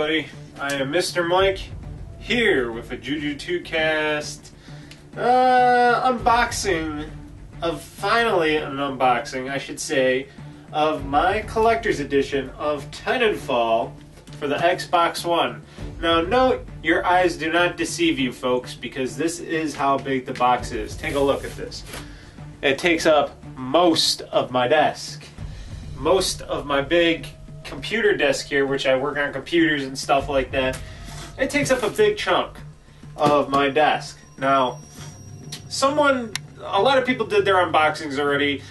everybody. I am Mr. Mike here with a JuJu2 cast unboxing of, finally an unboxing, I should say, of my collector's edition of Titanfall for the Xbox One. Now note, your eyes do not deceive you folks, because this is how big the box is. Take a look at this. It takes up most of my desk. Most of my big computer desk here, which I work on computers and stuff like that, it takes up a big chunk of my desk. Now, a lot of people did their unboxings already.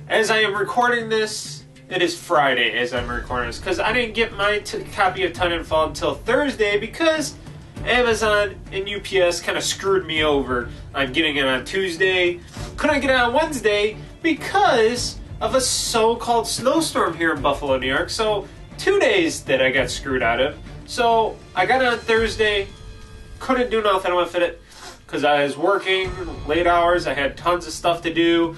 As I am recording this, it is Friday as I'm recording this, because I didn't get my copy of Titanfall until Thursday because Amazon and UPS kind of screwed me over on getting it on Tuesday. Couldn't get it on Wednesday because of a so-called snowstorm here in Buffalo, New York. So 2 days that I got screwed out of. So I got it on Thursday, couldn't do nothing with it because I was working late hours. I had tons of stuff to do.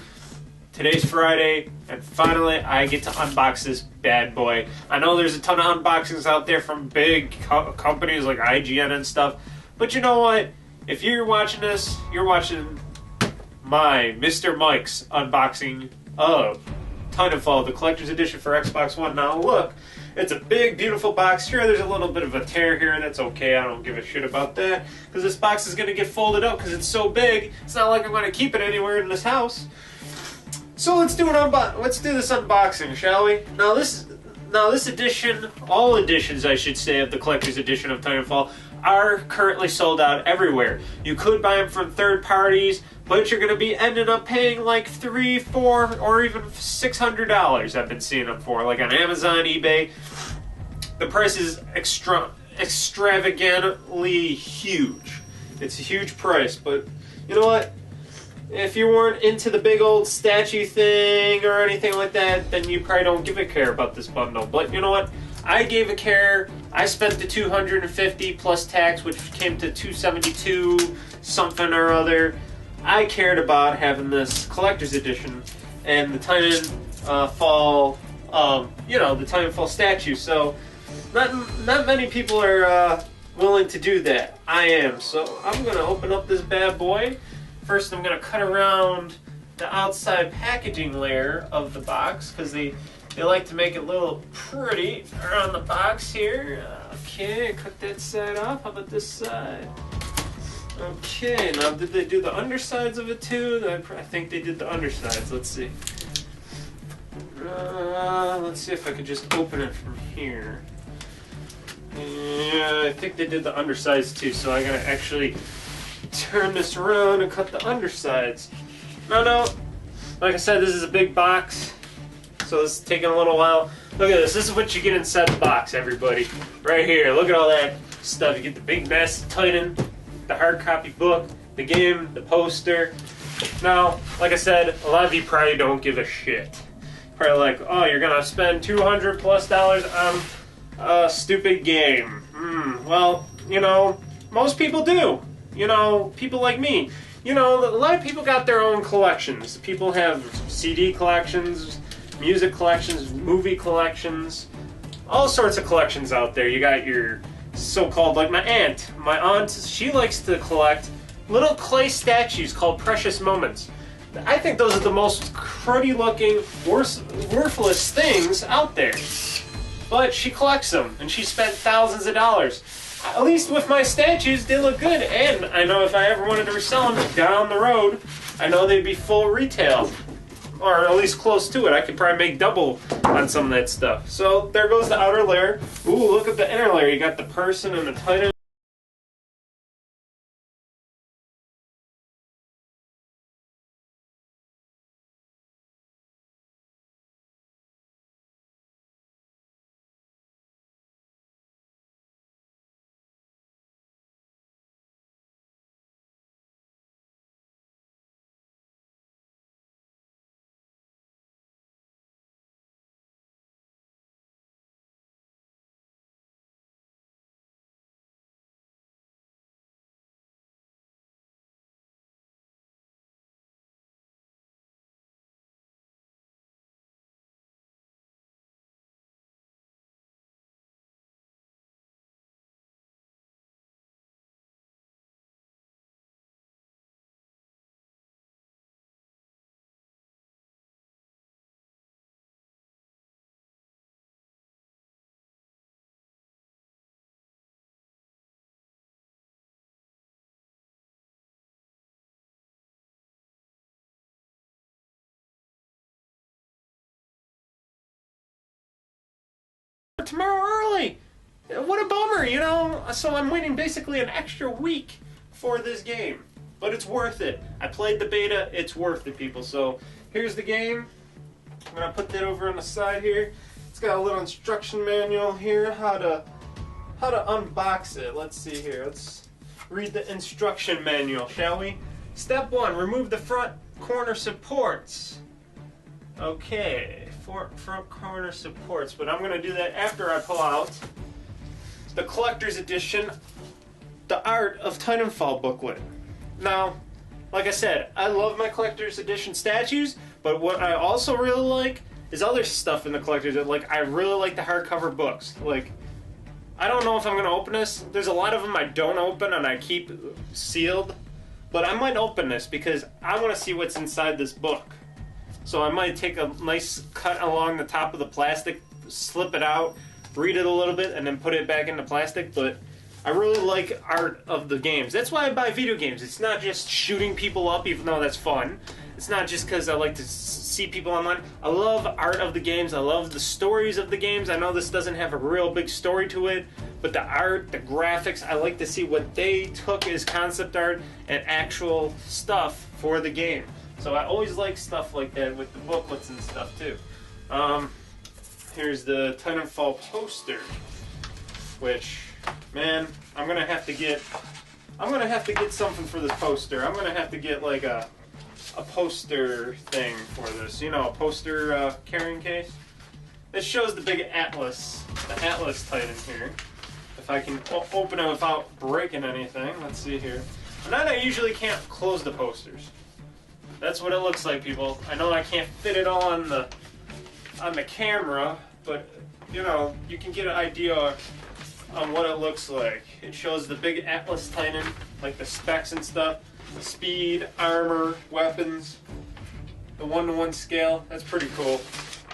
Today's Friday, and finally I get to unbox this bad boy. I know there's a ton of unboxings out there from big companies like IGN and stuff, but you know what? If you're watching this, you're watching my Mr. Mike's unboxing of Titanfall, the collector's edition for Xbox One. Now look, it's a big, beautiful box. Sure, there's a little bit of a tear here, and that's okay. I don't give a shit about that, because this box is going to get folded up because it's so big. It's not like I'm going to keep it anywhere in this house. So let's do this unboxing, shall we? Now this edition, all editions I should say, of the collector's edition of Titanfall are currently sold out everywhere. You could buy them from third parties, but you're going to be ending up paying like $300, $400, or even $600. I've been seeing them for, like on Amazon, eBay. The price is extravagantly huge. It's a huge price, but you know what? If you weren't into the big old statue thing or anything like that, then you probably don't give a care about this bundle. But you know what? I gave a care. I spent the $250 plus tax, which came to $272 something or other. I cared about having this collector's edition and the Titanfall, the Titanfall statue. So not many people are willing to do that. I am. So I'm gonna open up this bad boy. First, I'm going to cut around the outside packaging layer of the box, because they like to make it a little pretty around the box here. Okay, cut that side off. How about this side? Okay, now did they do the undersides of it too? I think they did the undersides. Let's see. Let's see if I could just open it from here. Yeah, I think they did the undersides too, so I gotta actually turn this around and cut the undersides. No, like I said, this is a big box, so this is taking a little while. Look at this. This is what you get inside the box, everybody. Right here. Look at all that stuff. You get the big massive Titan, the hard copy book, the game, the poster. Now, like I said, a lot of you probably don't give a shit. Probably like, oh, you're gonna spend $200 plus on a stupid game. Well, you know, most people do. You know, people like me. You know, a lot of people got their own collections. People have CD collections, music collections, movie collections, all sorts of collections out there. You got your so-called, like my aunt. My aunt, she likes to collect little clay statues called precious moments. I think those are the most cruddy-looking, worthless things out there. But she collects them, and she spent thousands of dollars. At least with my statues, they look good, and I know if I ever wanted to resell them down the road, I know they'd be full retail, or at least close to it. I could probably make double on some of that stuff. So there goes the outer layer. Ooh, look at the inner layer. You got the person and the Titan. tomorrow early. What a bummer, you know? So I'm waiting basically an extra week for this game. But it's worth it. I played the beta, it's worth it, people. So here's the game. I'm gonna put that over on the side here. It's got a little instruction manual here, how to unbox it. Let's see here. Let's read the instruction manual, shall we? Step 1, remove the front corner supports. Okay, front corner supports, but I'm gonna do that after I pull out the collector's edition, the Art of Titanfall booklet. Now, like I said, I love my collector's edition statues, but what I also really like is other stuff in the collector's. Like, I really like the hardcover books. Like, I don't know if I'm gonna open this. There's a lot of them I don't open and I keep sealed, but I might open this because I want to see what's inside this book. So I might take a nice cut along the top of the plastic, slip it out, read it a little bit, and then put it back into plastic. But I really like art of the games. That's why I buy video games. It's not just shooting people up, even though that's fun. It's not just because I like to see people online. I love art of the games. I love the stories of the games. I know this doesn't have a real big story to it, but the art, the graphics, I like to see what they took as concept art and actual stuff for the game. So I always like stuff like that with the booklets and stuff too. Here's the Titanfall poster, which, man, I'm gonna have to get something for this poster. I'm gonna have to get like a poster thing for this. You know, a poster carrying case. It shows the big Atlas, the Atlas Titan here. If I can open it without breaking anything, let's see here. And then I usually can't close the posters. That's what it looks like, people. I know I can't fit it all on the camera, but you know, you can get an idea on what it looks like. It shows the big Atlas Titan, like the specs and stuff, the speed, armor, weapons, the 1-to-1 scale. That's pretty cool.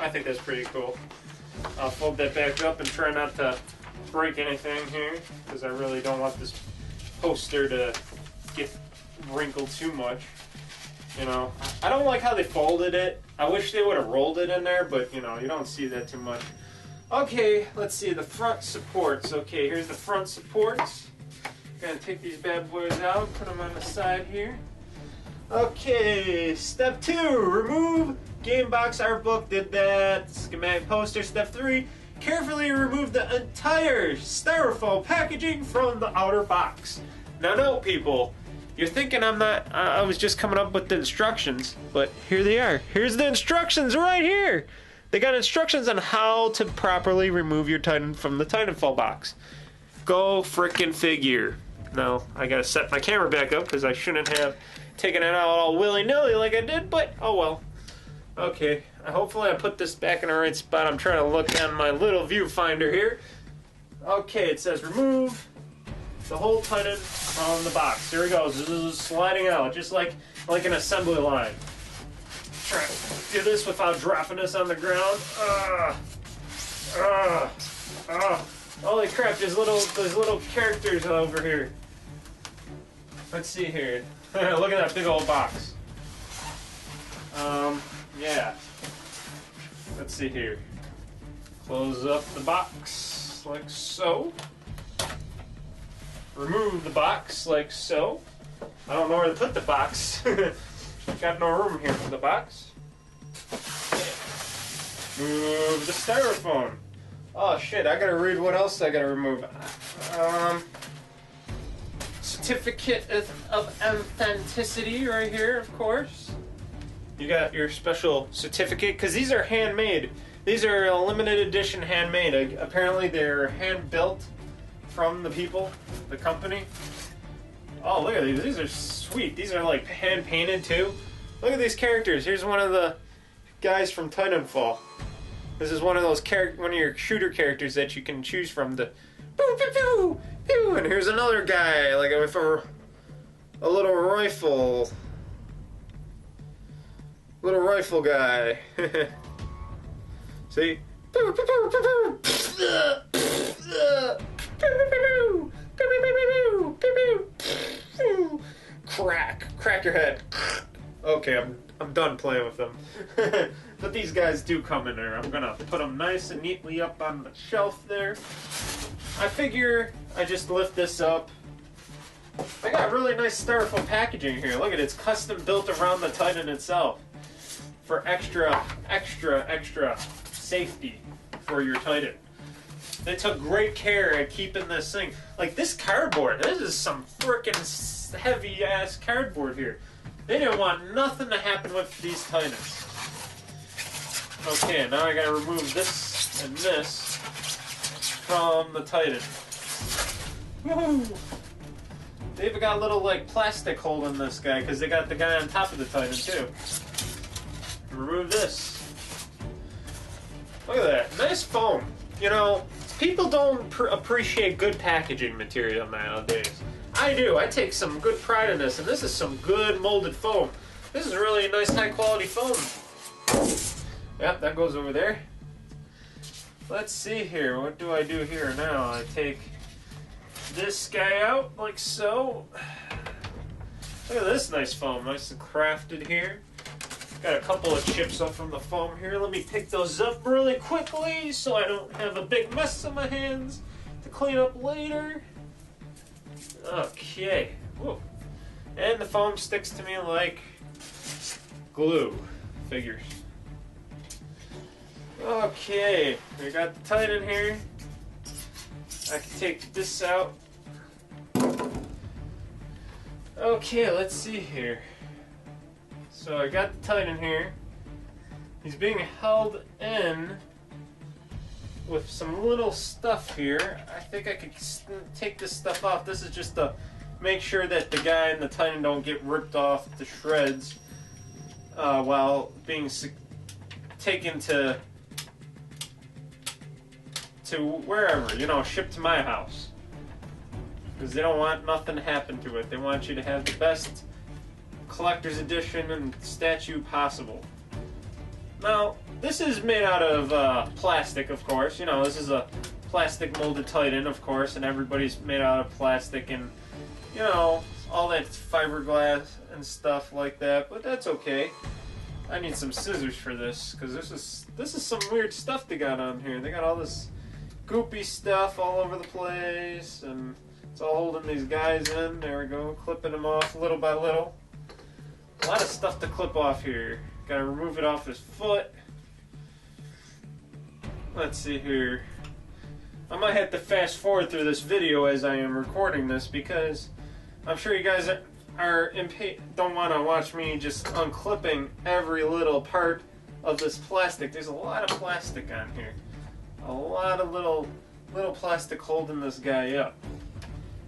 I think that's pretty cool. I'll fold that back up and try not to break anything here, because I really don't want this poster to get wrinkled too much. You know, I don't like how they folded it. I wish they would have rolled it in there, but you know, you don't see that too much. Okay, let's see the front supports. Okay, here's the front supports. Gonna take these bad boys out, put them on the side here. Okay, step 2, remove game box art book. Did that. Schematic poster. Step 3, carefully remove the entire styrofoam packaging from the outer box. Now note, people, you're thinking I was just coming up with the instructions, but here they are. Here's the instructions right here. They got instructions on how to properly remove your Titan from the Titanfall box. Go frickin' figure. Now, I gotta set my camera back up because I shouldn't have taken it out all willy-nilly like I did, but oh well. Okay, hopefully I put this back in the right spot. I'm trying to look down my little viewfinder here. Okay, it says remove the whole Titan on the box. Here it goes. This is sliding out, just like an assembly line. Try to do this without dropping this on the ground. Holy crap! There's little characters over here. Let's see here. Look at that big old box. Yeah. Let's see here. Close up the box like so. Remove the box like so. I don't know where to put the box. Got no room here for the box. Move the styrofoam. Oh shit, I gotta read what else I gotta remove. Certificate of authenticity right here, of course. You got your special certificate, because these are handmade. These are a limited edition handmade. Apparently they're hand built from the people, the company. Oh, look at these. These are sweet. These are like hand painted too. Look at these characters. Here's one of the guys from Titanfall. This is one of those one of your shooter characters that you can choose from to pew, pew, pew, pew. And here's another guy, like with a little rifle. Little rifle guy. See? Crack your head. Okay, I'm done playing with them. But these guys do come in there. I'm gonna put them nice and neatly up on the shelf there. I figure I just lift this up. I got really nice styrofoam packaging here. Look at it, it's custom built around the Titan itself for extra safety for your Titan. They took great care at keeping this thing. Like this cardboard, this is some freaking heavy ass cardboard here. They didn't want nothing to happen with these Titans. Okay, now I gotta remove this and this from the Titan. Woo! They even got a little like plastic holding this guy because they got the guy on top of the Titan too. Remove this. Look at that, nice foam. You know, people don't appreciate good packaging material nowadays. I do. I take some good pride in this, and this is some good molded foam. This is really a nice high quality foam. Yep, that goes over there. Let's see here. What do I do here now? I take this guy out like so. Look at this nice foam. Nice and crafted here. Got a couple of chips up from the foam here. Let me pick those up really quickly so I don't have a big mess on my hands to clean up later. Okay. Whoa. And the foam sticks to me like glue. Figures. Okay. We got the Titan here. I can take this out. Okay, let's see here. So I got the Titan here. He's being held in with some little stuff here. I think I could take this stuff off. This is just to make sure that the guy and the Titan don't get ripped off to shreds while being taken to wherever, you know, shipped to my house. Because they don't want nothing to happen to it. They want you to have the best collector's edition and statue possible. Now, this is made out of plastic, of course. You know, this is a plastic molded Titan, of course, and everybody's made out of plastic and, you know, all that fiberglass and stuff like that, but that's okay. I need some scissors for this, because this is some weird stuff they got on here. They got all this goopy stuff all over the place, and it's all holding these guys in. There we go, clipping them off little by little. A lot of stuff to clip off here. Gotta remove it off his foot. Let's see here. I might have to fast forward through this video as I am recording this because I'm sure you guys don't want to watch me just unclipping every little part of this plastic. There's a lot of plastic on here. A lot of little plastic holding this guy up.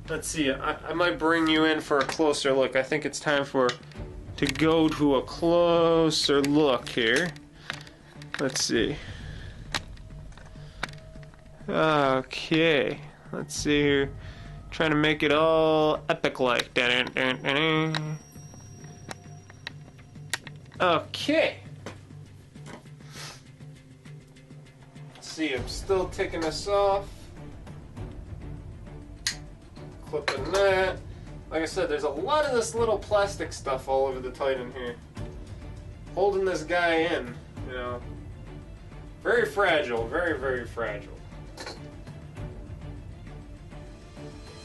Let's see. I might bring you in for a closer look. I think it's time to go to a closer look here. Let's see. Okay. Let's see here. Trying to make it all epic-like. Okay. Let's see. I'm still taking this off. Clipping that. Like I said, there's a lot of this little plastic stuff all over the Titan here. Holding this guy in, you know. Very fragile, very, very fragile.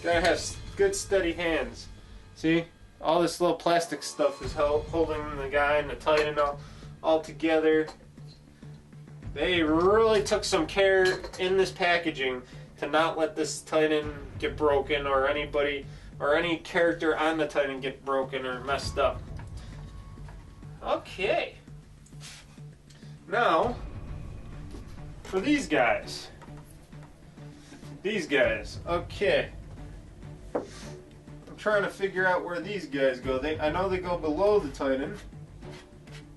Gotta have good steady hands. See? All this little plastic stuff is holding the guy and the Titan all together. They really took some care in this packaging to not let this Titan get broken or anybody or any character on the Titan get broken or messed up. Okay. Now, for these guys. These guys. Okay. I'm trying to figure out where these guys go. I know they go below the Titan.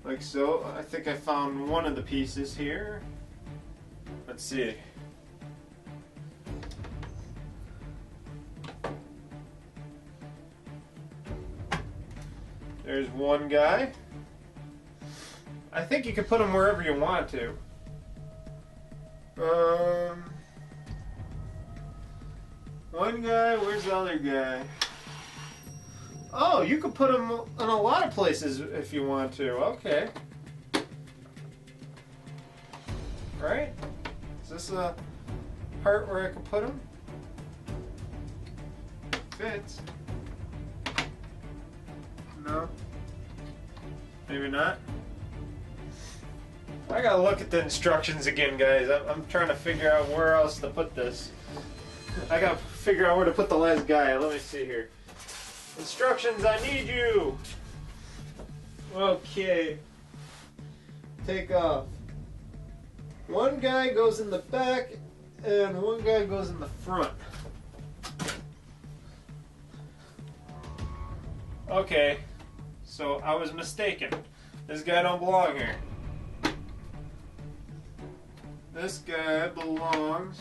Like so. I think I found one of the pieces here. Let's see. There's one guy. I think you can put him wherever you want to. One guy, where's the other guy? Oh, you could put them in a lot of places if you want to. Okay. Right? Is this a part where I can put them? Fits. No? Maybe not? I gotta look at the instructions again, guys. I'm trying to figure out where else to put this. I gotta figure out where to put the last guy. Let me see here. Instructions, I need you! Okay. Take off. One guy goes in the back, and one guy goes in the front. Okay, so I was mistaken. This guy don't belong here. This guy belongs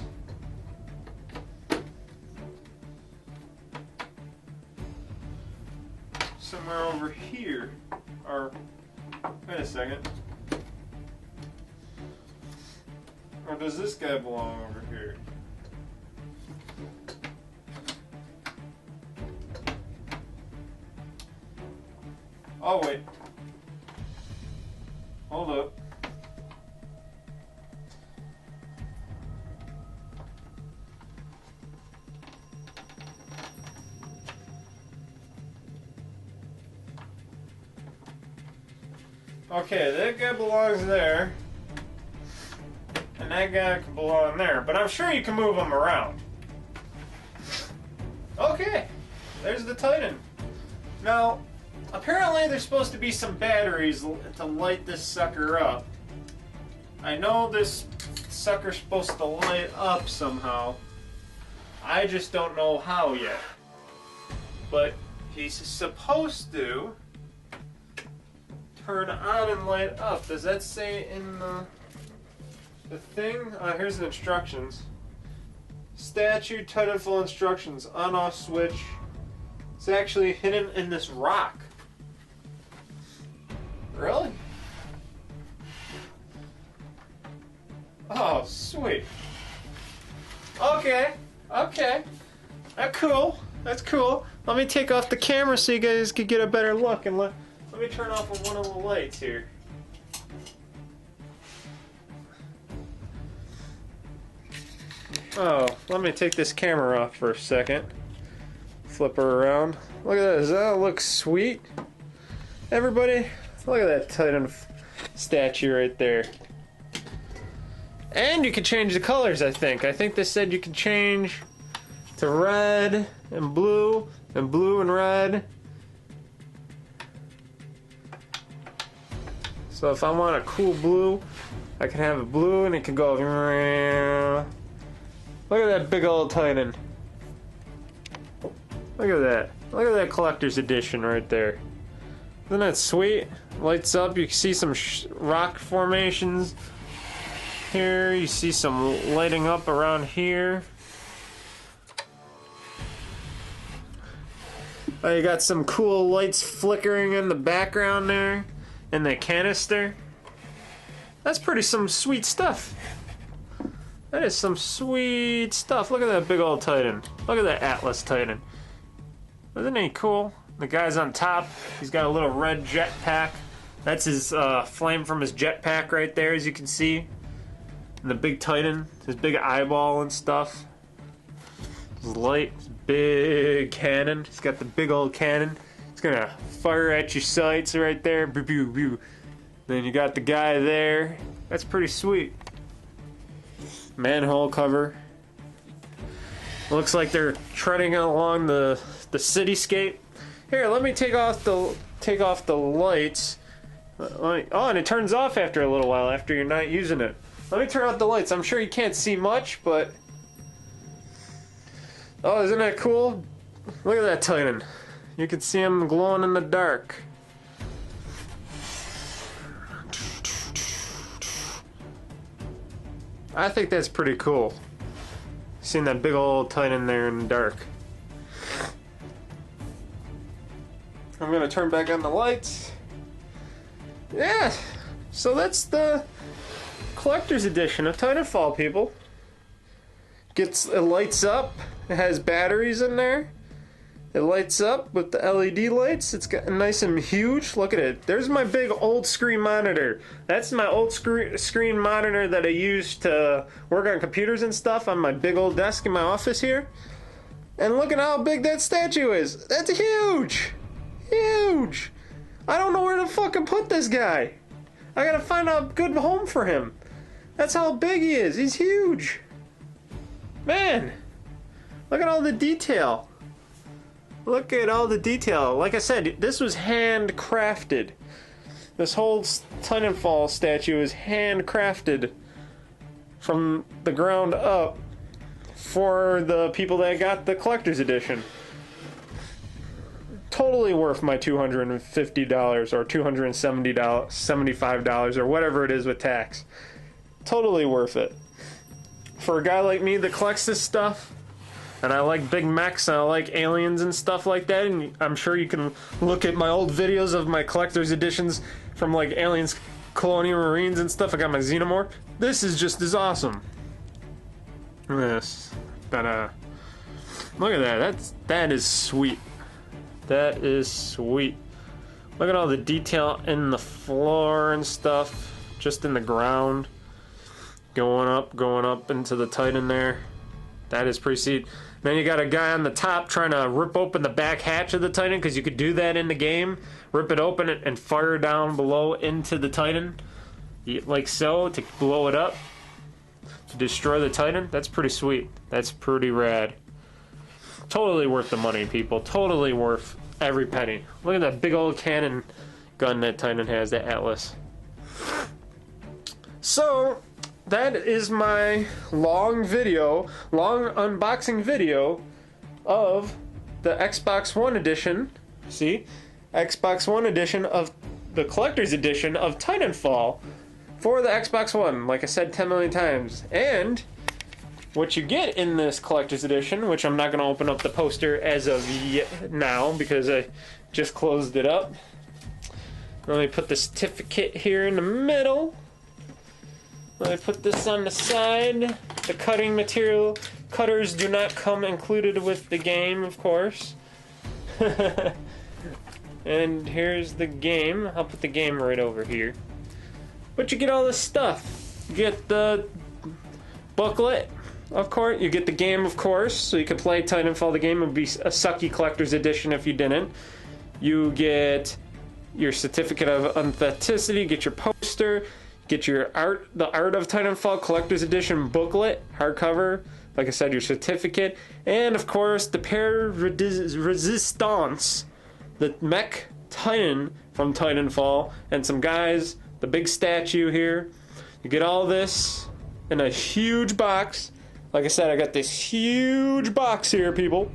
somewhere over here. Or, wait a second. Or does this guy belong over here? Oh wait. Hold up. Okay, that guy belongs there. And that guy can belong there. But I'm sure you can move them around. Okay, there's the Titan. Now, apparently there's supposed to be some batteries to light this sucker up. I know this sucker's supposed to light up somehow. I just don't know how yet. But he's supposed to turn on and light up. Does that say in the thing? Here's the instructions. Statue Titanfall instructions. On-off switch. It's actually hidden in this rock. Really? Oh, sweet. Okay. Okay. That's cool. That's cool. Let me take off the camera so you guys can get a better look, and let me turn off one of the lights here. Oh, let me take this camera off for a second. Flip her around. Look at this. That looks sweet. Everybody, look at that Titan statue right there. And you can change the colors, I think. I think they said you can change to red and blue and red. So if I want a cool blue, I can have a blue and it can go. Look at that big old Titan. Look at that. Look at that collector's edition right there. Isn't that sweet? Lights up. You can see some rock formations here. You see some lighting up around here. Oh, you got some cool lights flickering in the background there. In the canister. That's pretty some sweet stuff. That is some sweet stuff. Look at that big old Titan. Look at that Atlas Titan. Isn't he cool? The guy's on top. He's got a little red jetpack. That's his flame from his jetpack right there, as you can see. And the big Titan, his big eyeball and stuff. His light, his big cannon. He's got the big old cannon. It's gonna fire at your sights right there. Boo, boo, boo. Then you got the guy there. That's pretty sweet. Manhole cover. Looks like they're treading along the cityscape. Here, let me take off the lights. Oh, and it turns off after a little while after you're not using it. Let me turn out the lights. I'm sure you can't see much, but oh, isn't that cool? Look at that Titan. You can see him glowing in the dark. I think that's pretty cool. Seeing that big old Titan there in the dark. I'm gonna turn back on the lights. Yeah, so that's the collector's edition of Titanfall, people. It lights up. It has batteries in there. It lights up with the LED lights. It's got nice and huge. Look at it. There's my big old screen monitor. That's my old screen monitor that I use to work on computers and stuff on my big old desk in my office here. And look at how big that statue is. That's huge. Huge. I don't know where to fucking put this guy. I gotta find a good home for him. That's how big he is. He's huge. Man, look at all the detail. Look at all the detail. Like I said, this was handcrafted. This whole Titanfall statue is handcrafted from the ground up for the people that got the collector's edition. Totally worth my $250 or $275 or whatever it is with tax. Totally worth it. For a guy like me that collects this stuff, and I like big mechs and I like aliens and stuff like that, and I'm sure you can look at my old videos of my collector's editions from like Aliens, Colonial Marines and stuff. I got my Xenomorph. This is just as awesome. Look at this. Look at that. That is sweet. That is sweet. Look at all the detail in the floor and stuff, just in the ground. Going up into the Titan there. That is pretty sweet. Then you got a guy on the top trying to rip open the back hatch of the Titan, because you could do that in the game. Rip it open and fire down below into the Titan. Like so, to blow it up. To destroy the Titan. That's pretty sweet. That's pretty rad. Totally worth the money, people. Totally worth every penny. Look at that big old cannon gun that Titan has, that Atlas. So, that is my long unboxing video of the Xbox One edition. See? Xbox One edition of the collector's edition of Titanfall for the Xbox One. Like I said 10 million times. And what you get in this collector's edition, which I'm not going to open up the poster as of now because I just closed it up. Let me put the certificate here in the middle. Let me put this on the side. The cutting material. Cutters do not come included with the game, of course. And here's the game. I'll put the game right over here. But you get all this stuff. You get the booklet, of course. You get the game, of course, so you can play Titanfall the game. It would be a sucky collector's edition if you didn't. You get your certificate of authenticity, get your poster, get your art, the Art of Titanfall collector's edition booklet, hardcover, like I said, your certificate, and of course the Pair Resistance, the mech Titan from Titanfall, and some guys, the big statue here. You get all this in a huge box. Like I said, I got this huge box here, people.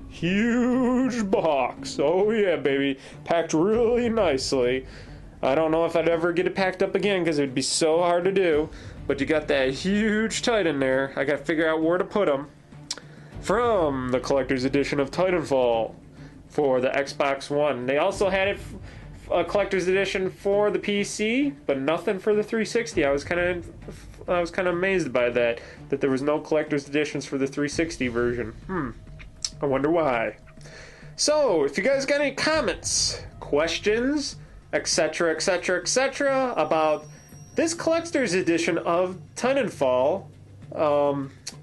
Huge box. Oh yeah, baby. Packed really nicely. I don't know if I'd ever get it packed up again because it would be so hard to do. But you got that huge Titan there. I got to figure out where to put them. From the collector's edition of Titanfall for the Xbox One. They also had it a collector's edition for the PC, but nothing for the 360. I was kind of amazed by that there was no collector's editions for the 360 version. I wonder why. So, if you guys got any comments, questions, etc., etc., etc., about this collector's edition of Titanfall,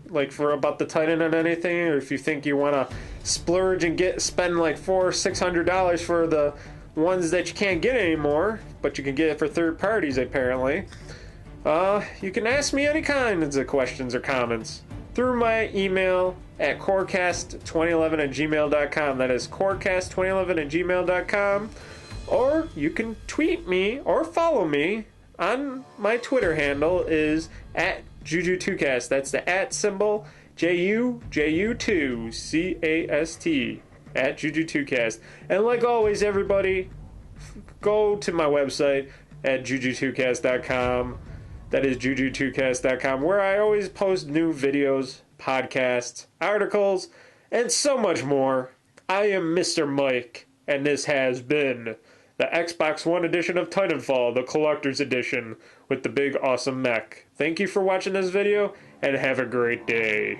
like about the Titan and anything, or if you think you want to splurge and spend like $400 or $600 for the ones that you can't get anymore, but you can get it for third parties apparently, you can ask me any kinds of questions or comments through my email at corecast2011@gmail.com. That is corecast2011@gmail.com. Or you can tweet me or follow me on my Twitter handle is at JuJu2Cast. That's the at symbol, JuJu2CAST, at JuJu2Cast. And like always, everybody, go to my website at JuJu2Cast.com. That is JuJu2Cast.com, where I always post new videos, podcasts, articles, and so much more. I am Mr. Mike, and this has been the Xbox One edition of Titanfall, the collector's edition with the big awesome mech. Thank you for watching this video, and have a great day.